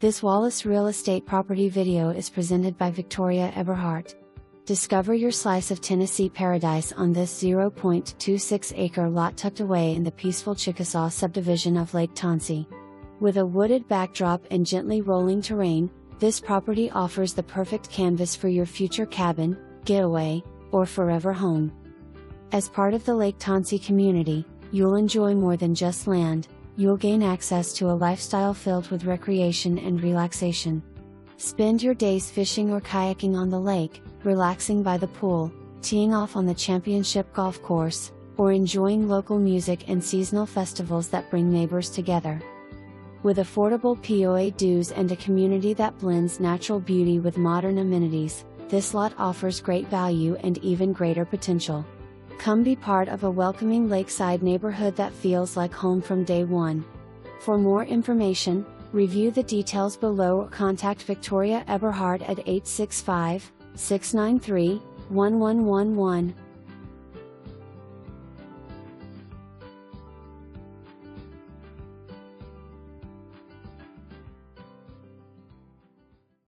This Wallace Real Estate property video is presented by Victoria Eberhardt. Discover your slice of Tennessee paradise on this 0.26-acre lot tucked away in the peaceful Chickasaw subdivision of Lake Tansi. With a wooded backdrop and gently rolling terrain, this property offers the perfect canvas for your future cabin, getaway, or forever home. As part of the Lake Tansi community, you'll enjoy more than just land. You'll gain access to a lifestyle filled with recreation and relaxation. Spend your days fishing or kayaking on the lake, relaxing by the pool, teeing off on the championship golf course, or enjoying local music and seasonal festivals that bring neighbors together. With affordable POA dues and a community that blends natural beauty with modern amenities, this lot offers great value and even greater potential. Come be part of a welcoming lakeside neighborhood that feels like home from day one. For more information, review the details below or contact Victoria Eberhardt at 865-693-1111.